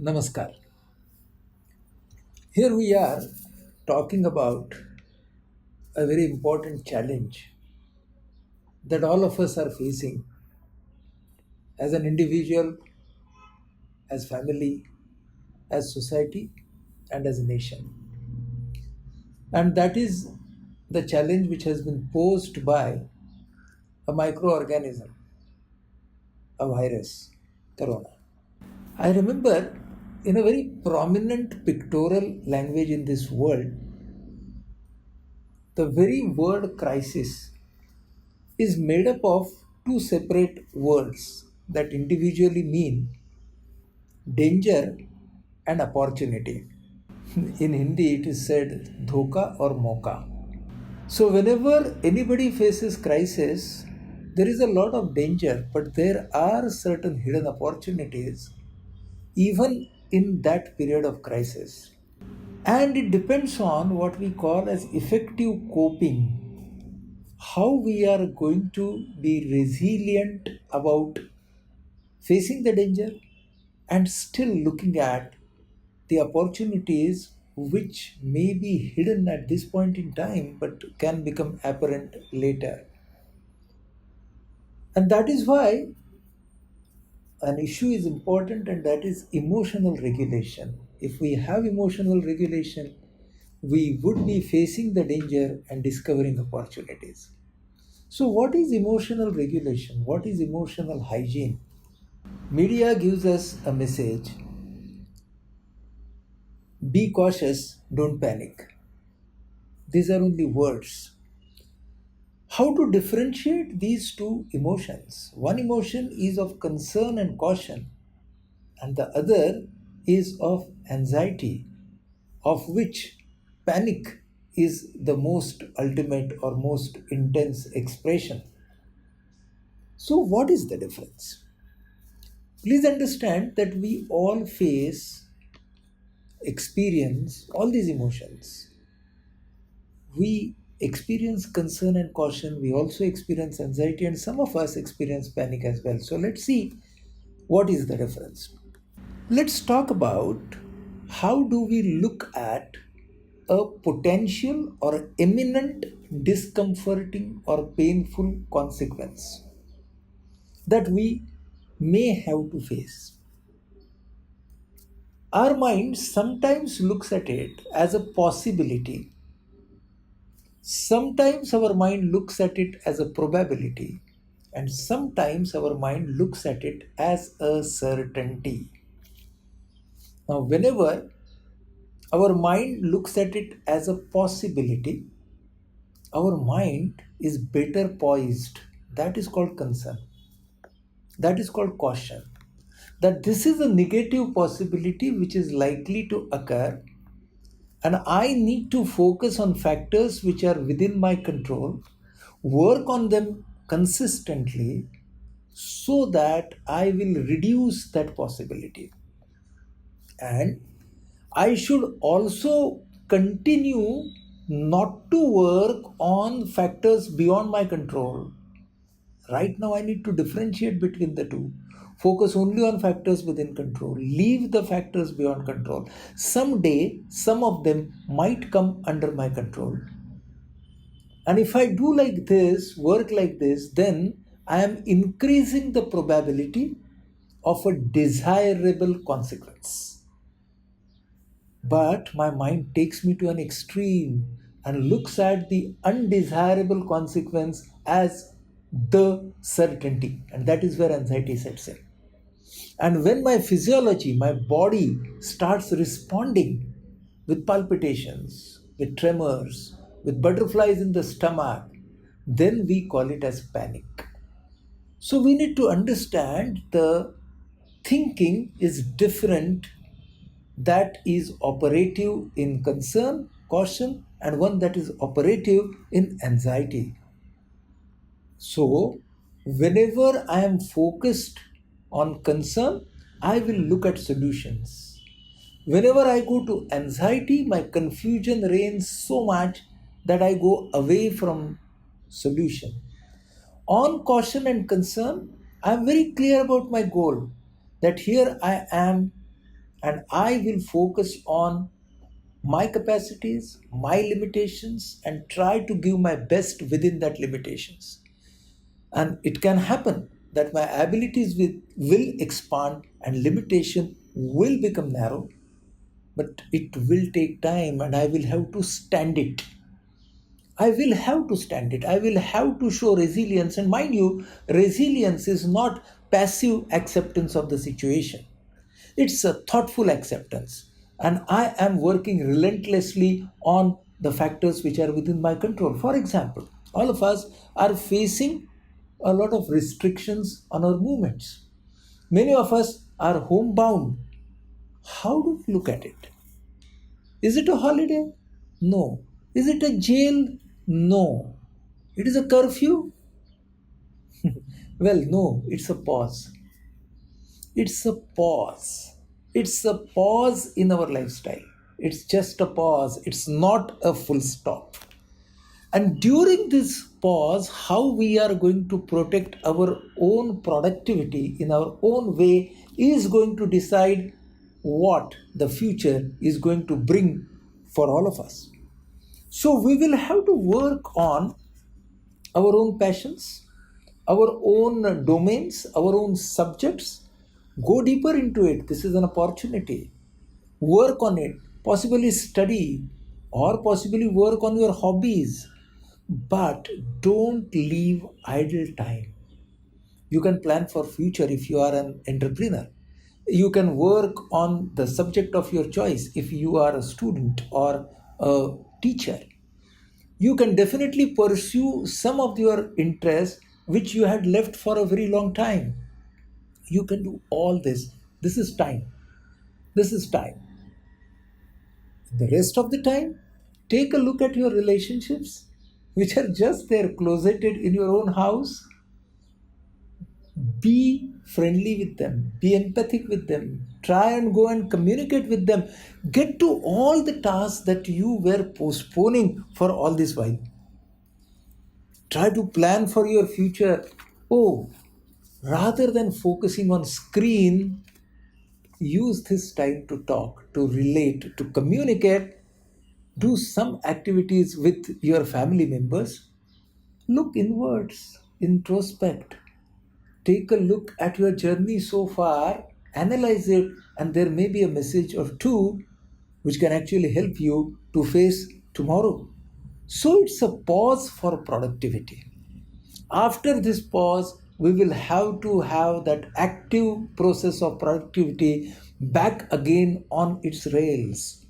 Namaskar. Here we are talking about a very important challenge that all of us are facing as an individual, as family, as society, and as a nation. And that is the challenge which has been posed by a microorganism, a virus, corona. I remember in a very prominent pictorial language in this world, the very word crisis is made up of two separate words that individually mean danger and opportunity. In Hindi, it is said dhoka or moka. So, whenever anybody faces crisis, there is a lot of danger, but there are certain hidden opportunities even in that period of crisis. And it depends on what we call as effective coping, how we are going to be resilient about facing the danger and still looking at the opportunities which may be hidden at this point in time but can become apparent later. And that is why an issue is important, and that is emotional regulation. If we have emotional regulation, we would be facing the danger and discovering opportunities. So, what is emotional regulation? What is emotional hygiene? Media gives us a message: be cautious, don't panic. These are only words. How to differentiate these two emotions? One emotion is of concern and caution, and the other is of anxiety, of which panic is the most ultimate or most intense expression. So, what is the difference? Please understand that we all face, experience all these emotions. We experience concern and caution, we also experience anxiety, and some of us experience panic as well. So, let's see what is the difference. Let's talk about how do we look at a potential or imminent discomforting or painful consequence that we may have to face. Our mind sometimes looks at it as a possibility. Sometimes our mind looks at it as a probability. And sometimes our mind looks at it as a certainty. Now, whenever our mind looks at it as a possibility, our mind is better poised. That is called concern. That is called caution. That this is a negative possibility which is likely to occur, and I need to focus on factors which are within my control, work on them consistently so that I will reduce that possibility. And I should also continue not to work on factors beyond my control. Right now, I need to differentiate between the two. Focus only on factors within control. Leave the factors beyond control. Someday, some of them might come under my control. And if I do like this, work like this, then I am increasing the probability of a desirable consequence. But my mind takes me to an extreme and looks at the undesirable consequence as the certainty. And that is where anxiety sets in. And when my physiology, my body starts responding with palpitations, with tremors, with butterflies in the stomach, then we call it as panic. So we need to understand the thinking is different, that is operative in concern, caution, and one that is operative in anxiety. So, whenever I am focused on concern, I will look at solutions. Whenever I go to anxiety, my confusion reigns so much that I go away from solution. On caution and concern, I am very clear about my goal, that here I am and I will focus on my capacities, my limitations, and try to give my best within that limitations. And it can happen that my abilities will expand and limitation will become narrow, but it will take time and I will have to stand it. I will have to stand it. I will have to show resilience. And mind you, resilience is not passive acceptance of the situation, it's a thoughtful acceptance. And I am working relentlessly on the factors which are within my control. For example, all of us are facing a lot of restrictions on our movements. Many of us are homebound. How do we look at it? Is it a holiday? No. Is it a jail? No. It is a curfew? Well, no, it's a pause. It's a pause. It's a pause in our lifestyle. It's just a pause. It's not a full stop. And during this pause, how we are going to protect our own productivity in our own way is going to decide what the future is going to bring for all of us. So we will have to work on our own passions, our own domains, our own subjects. Go deeper into it. This is an opportunity. Work on it, possibly study, or possibly work on your hobbies. But don't leave idle time. You can plan for future if you are an entrepreneur. You can work on the subject of your choice if you are a student or a teacher. You can definitely pursue some of your interests which you had left for a very long time. You can do all this. This is time. This is time. The rest of the time, take a look at your relationships which are just there closeted in your own house. Be friendly with them, be empathic with them, try and go and communicate with them. Get to all the tasks that you were postponing for all this while. Try to plan for your future. Oh, rather than focusing on screen, use this time to talk, to relate, to communicate. Do some activities with your family members. Look inwards, introspect. Take a look at your journey so far, analyze it, and there may be a message or two which can actually help you to face tomorrow. So it's a pause for productivity. After this pause, we will have to have that active process of productivity back again on its rails,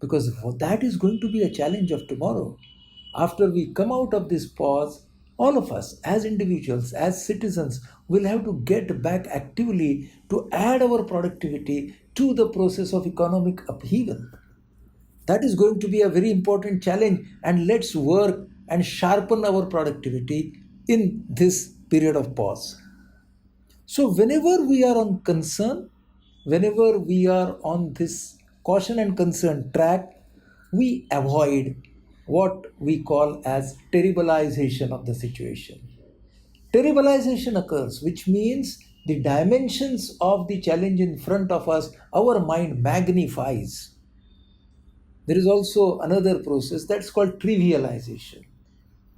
because that is going to be a challenge of tomorrow. After we come out of this pause, all of us as individuals, as citizens, will have to get back actively to add our productivity to the process of economic upheaval. That is going to be a very important challenge, and let's work and sharpen our productivity in this period of pause. So, whenever we are on concern, whenever we are on this caution and concern track, we avoid what we call as terribilization of the situation. Terribilization occurs, which means the dimensions of the challenge in front of us, our mind magnifies. There is also another process that's called trivialization.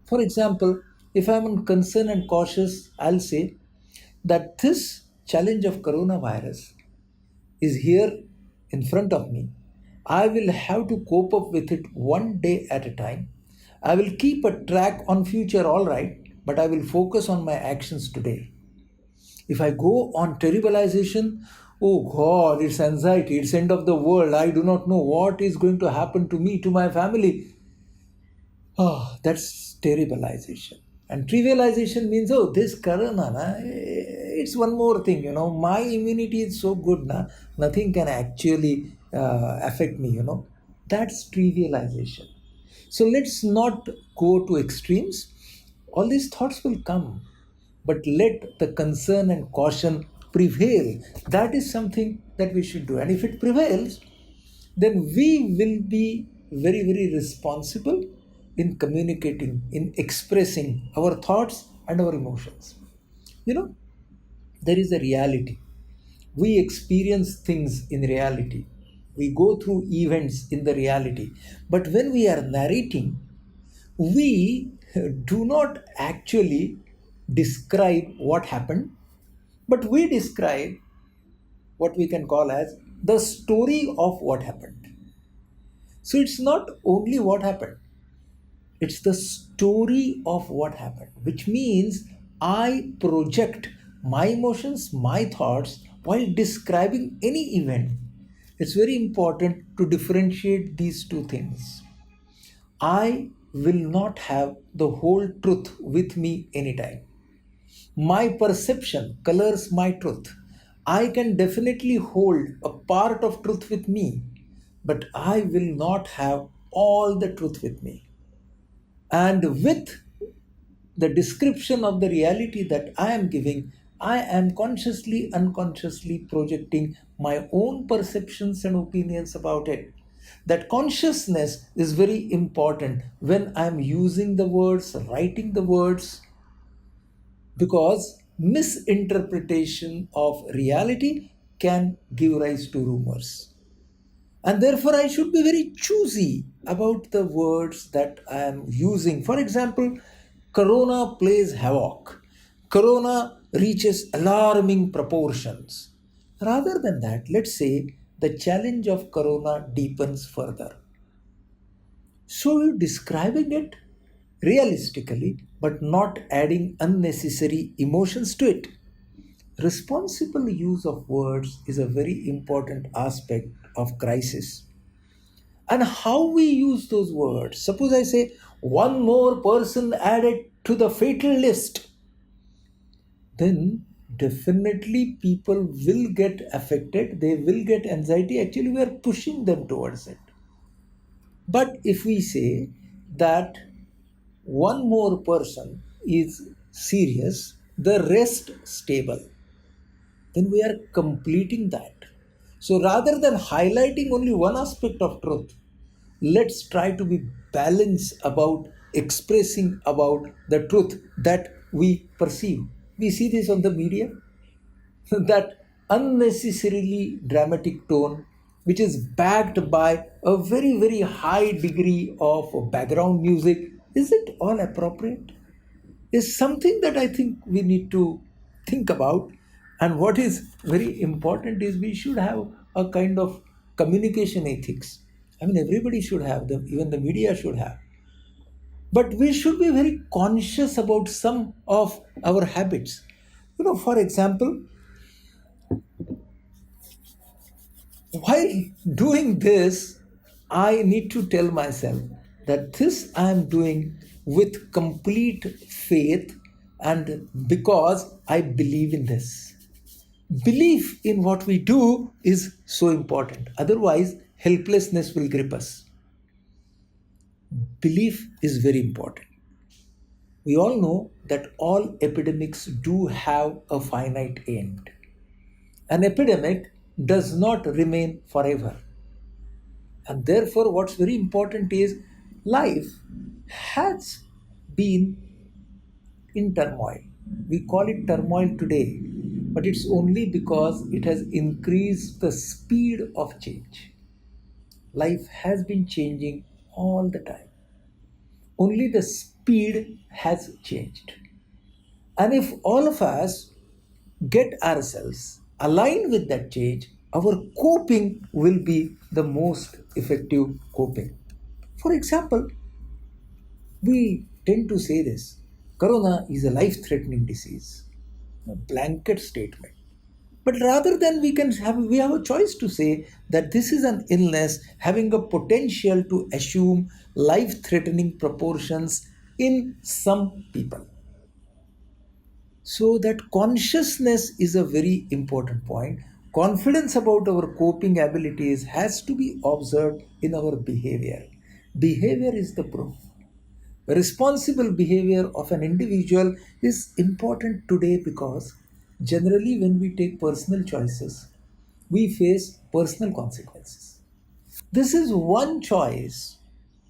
For example, if I'm concerned and cautious, I'll say that this challenge of coronavirus is here in front of me. I will have to cope up with it one day at a time. I will keep a track on future, all right, but I will focus on my actions today. If I go on terribilization, oh God, it's anxiety, it's end of the world. I do not know what is going to happen to me, to my family. Oh, that's terribilization. And trivialization means, oh, this corona, na, it's one more thing, my immunity is so good, na, nothing can actually affect me, That's trivialization. So let's not go to extremes. All these thoughts will come, but let the concern and caution prevail. That is something that we should do. And if it prevails, then we will be very, very responsible in communicating, in expressing our thoughts and our emotions. You know, there is a reality. We experience things in reality. We go through events in the reality. But when we are narrating, we do not actually describe what happened, but we describe what we can call as the story of what happened. So it's not only what happened, it's the story of what happened, which means I project my emotions, my thoughts while describing any event. It's very important to differentiate these two things. I will not have the whole truth with me anytime. My perception colors my truth. I can definitely hold a part of truth with me, but I will not have all the truth with me. And with the description of the reality that I am giving, I am consciously, unconsciously projecting my own perceptions and opinions about it. That consciousness is very important when I am using the words, writing the words, because misinterpretation of reality can give rise to rumors. And therefore, I should be very choosy about the words that I am using. For example, Corona plays havoc. Corona reaches alarming proportions. Rather than that, let's say the challenge of Corona deepens further. So you're describing it realistically, but not adding unnecessary emotions to it. Responsible use of words is a very important aspect of crisis. And how we use those words. Suppose I say, one more person added to the fatal list, then definitely people will get affected, they will get anxiety. Actually, we are pushing them towards it. But if we say that one more person is serious, the rest stable, then we are completing that. So rather than highlighting only one aspect of truth, let's try to be balanced about expressing about the truth that we perceive. We see this on the media, that unnecessarily dramatic tone, which is backed by a very, very high degree of background music. Is it all appropriate? Is something that I think we need to think about. And what is very important is we should have a kind of communication ethics. I mean, everybody should have them, even the media should have. But we should be very conscious about some of our habits. For example, while doing this, I need to tell myself that this I am doing with complete faith and because I believe in this. Belief in what we do is so important. Otherwise, helplessness will grip us. Belief is very important. We all know that all epidemics do have a finite end. An epidemic does not remain forever. And therefore, what's very important is life has been in turmoil. We call it turmoil today, but it's only because it has increased the speed of change. Life has been changing all the time. Only the speed has changed. And if all of us get ourselves aligned with that change, our coping will be the most effective coping. For example, we tend to say this: Corona is a life threatening disease, a blanket statement. But rather than we have a choice to say that this is an illness having a potential to assume life threatening proportions in some people. So that consciousness is a very important point. Confidence about our coping abilities has to be observed in our behavior. Behavior is the proof. Responsible behavior of an individual is important today because generally, when we take personal choices, we face personal consequences. This is one choice.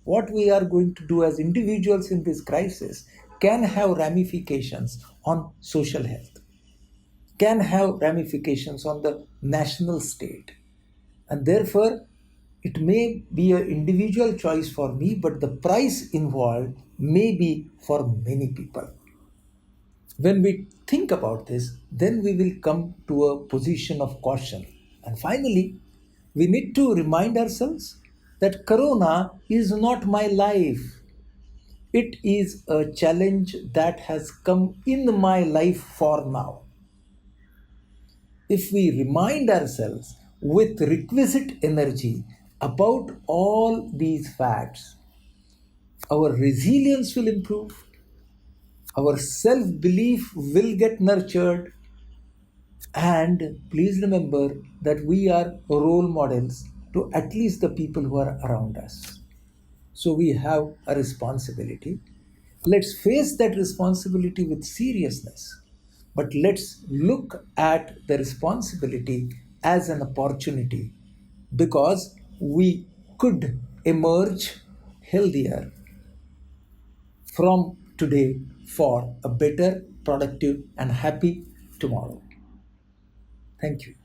What we are going to do as individuals in this crisis can have ramifications on social health, can have ramifications on the national state. And therefore, it may be an individual choice for me, but the price involved may be for many people. When we think about this, then we will come to a position of caution. And finally, we need to remind ourselves that Corona is not my life. It is a challenge that has come in my life for now. If we remind ourselves with requisite energy about all these facts, our resilience will improve, our self belief will get nurtured, and please remember that we are role models to at least the people who are around us. So we have a responsibility. Let's face that responsibility with seriousness, but let's look at the responsibility as an opportunity because we could emerge healthier from today for a better, productive, and happy tomorrow. Thank you.